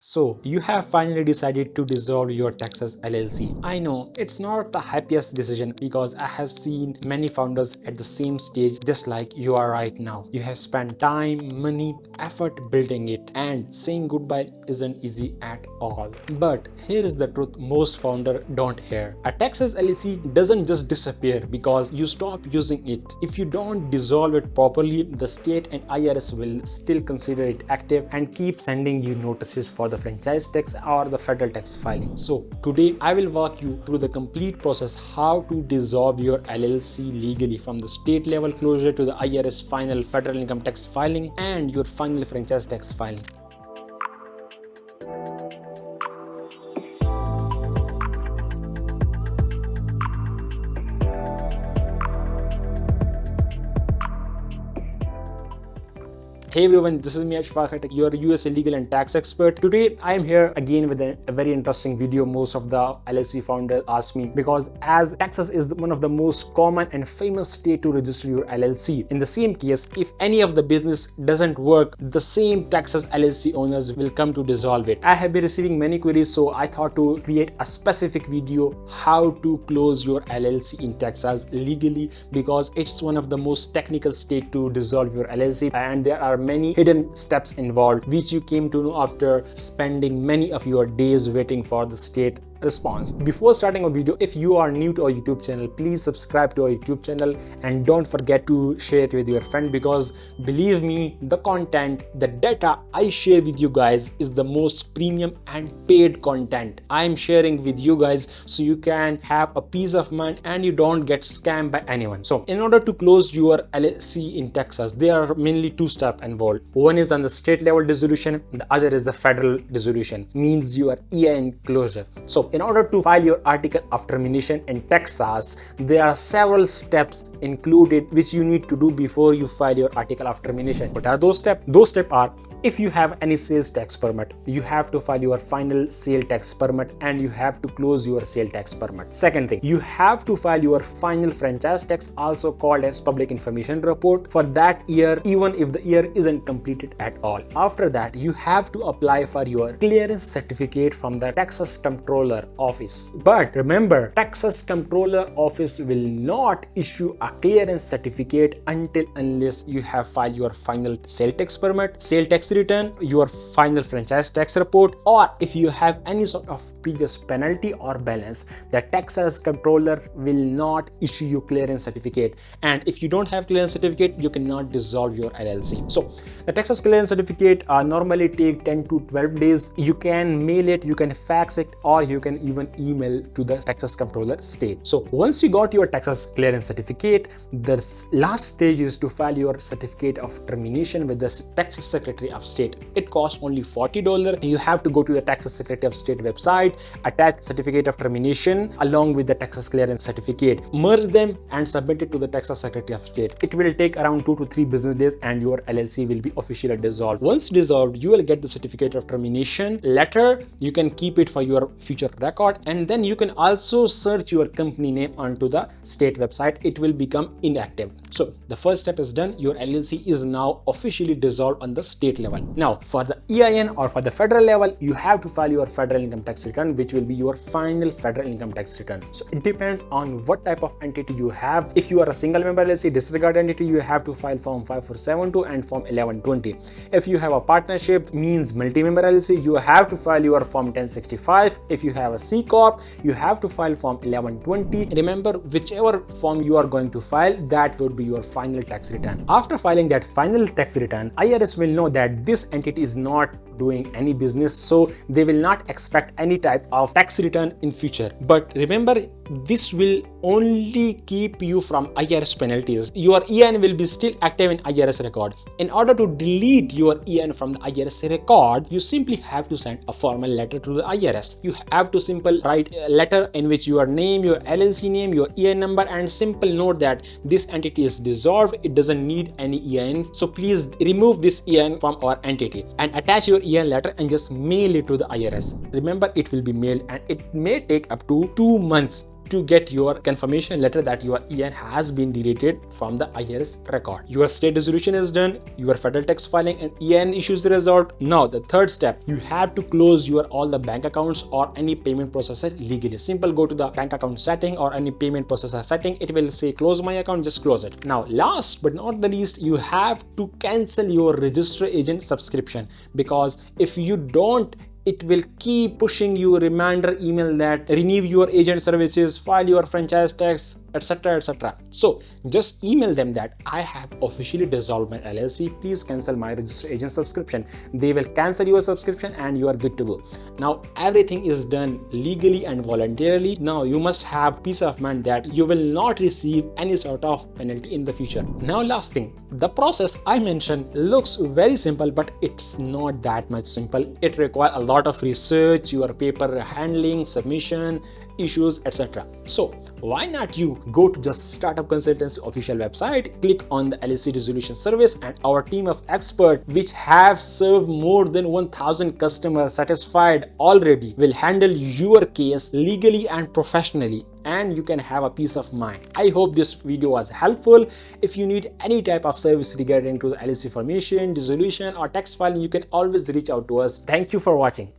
So, you have finally decided to dissolve your Texas LLC. I know it's not the happiest decision because I have seen many founders at the same stage just like you are right now. You have spent time, money, effort building it, and saying goodbye isn't easy at all. But here is the truth most founders don't hear. A Texas LLC doesn't just disappear because you stop using it. If you don't dissolve it properly, the state and IRS will still consider it active and keep sending you notices for the franchise tax or the federal tax filing. So today I will walk you through the complete process how to dissolve your LLC legally, from the state level closure to the IRS final federal income tax filing and your final franchise tax filing. Hey everyone, this is me Ashfaq, your US legal and tax expert. Today I am here again with a very interesting video. Most of the LLC founders ask me, because as Texas is one of the most common and famous state to register your LLC. In the same case, if any of the business doesn't work, the same Texas LLC owners will come to dissolve it. I have been receiving many queries, so I thought to create a specific video how to close your LLC in Texas legally, because it's one of the most technical state to dissolve your LLC, and there are many hidden steps involved which you came to know after spending many of your days waiting for the state response. Before starting a video, if you are new to our YouTube channel, please subscribe to our YouTube channel and don't forget to share it with your friend, because believe me, the content, the data I share with you guys is the most premium and paid content I am sharing with you guys, so you can have a peace of mind and you don't get scammed by anyone. So in order to close your LLC in Texas, there are mainly two steps involved. One is on the state level dissolution, the other is the federal dissolution, means your EIN closure. So in order to file your article of termination in Texas, there are several steps included which you need to do before you file your article of termination. What are those steps? Those steps are: if you have any sales tax permit, you have to file your final sale tax permit and you have to close your sale tax permit. Second thing, you have to file your final franchise tax, also called as public information report, for that year, even if the year isn't completed at all. After that, you have to apply for your clearance certificate from the Texas Comptroller office. But remember, Texas Comptroller office will not issue a clearance certificate unless you have filed your final sale tax permit, sale tax return, your final franchise tax report, or if you have any sort of previous penalty or balance. The Texas Comptroller will not issue you clearance certificate, and if you don't have clearance certificate, you cannot dissolve your LLC. So the Texas clearance certificate normally take 10 to 12 days. You can mail it, you can fax it, or you can even email to the Texas Comptroller state. So once you got your Texas clearance certificate, the last stage is to file your certificate of termination with the Texas Secretary of State. It costs only $40. You have to go to the Texas Secretary of State website, attach certificate of termination along with the Texas clearance certificate, merge them and submit it to the Texas Secretary of State. It will take around 2 to 3 business days and your LLC will be officially dissolved. Once dissolved, you will get the certificate of termination letter. You can keep it for your future record, and then you can also search your company name onto the state website. It will become inactive. So the first step is done. Your LLC is now officially dissolved on the state level. Now for the EIN or for the federal level, you have to file your federal income tax return, which will be your final federal income tax return. So it depends on what type of entity you have. If you are a single member LLC disregard entity, you have to file form 5472 and form 1120. If you have a partnership, means multi-member LLC, you have to file your form 1065. If you have a C Corp, you have to file form 1120. Remember, whichever form you are going to file, that would be your final tax return. After filing that final tax return, IRS will know that this entity is not doing any business, so they will not expect any type of tax return in future. But remember, this will only keep you from IRS penalties. Your EIN will be still active in IRS record. In order to delete your EIN from the IRS record, you simply have to send a formal letter to the IRS. You have to simply write a letter in which your name, your LLC name, your EIN number, and simple note that this entity is dissolved. It doesn't need any EIN, so please remove this EIN from our entity, and attach your EIN letter and just mail it to the IRS. Remember, it will be mailed and it may take up to 2 months. to get your confirmation letter that your EIN has been deleted from the IRS record. Your state dissolution is done, your federal tax filing and EIN issues resolved. Now the third step, you have to close your all the bank accounts or any payment processor legally. Simple, go to the bank account setting or any payment processor setting. It will say close my account, just close it. Now last but not the least, you have to cancel your register agent subscription, because if you don't, it will keep pushing you a reminder email that renew your agent services, file your franchise tax, etc, etc. So just email them that I have officially dissolved my LLC, please cancel my register agent subscription. They will cancel your subscription and you are good to go. Now everything is done legally and voluntarily. Now you must have peace of mind that you will not receive any sort of penalty in the future. Now last thing, the process I mentioned looks very simple, but it's not that much simple. It requires a lot of research, your paper handling, submission, issues, etc. So why not you go to just Startup Consultancy official website, click on the LLC dissolution service, and our team of experts, which have served more than 1,000 customers satisfied already, will handle your case legally and professionally, and you can have a peace of mind. I hope this video was helpful. If you need any type of service regarding to the LLC formation, dissolution or tax filing, you can always reach out to us. Thank you for watching.